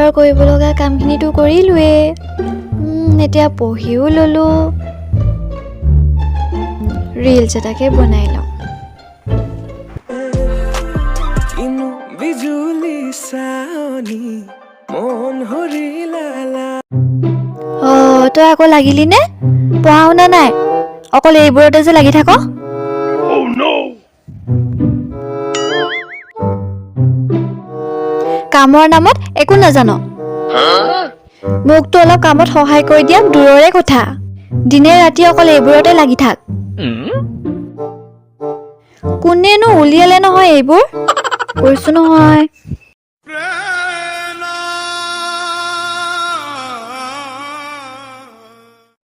আৰু কৰিব লগা কামখিনিতো কৰিলোৱে এতিয়া পঢ়িও ললো ৰিলছ এটাকে বনাই লওঁ তই আকৌ লাগিলি নে পঢ়া শুনা নাই অকল এইবোৰতে যে লাগি থাক কামৰ নামত একো নাজান মোকতো অলপ কামত সহায় কৰি দিয়া দূৰৰে কথা দিনে ৰাতি অকল এইবোৰতে লাগি থাক কোনেনো উলিয়ালে নহয় এইবোৰ কৈছো নহয়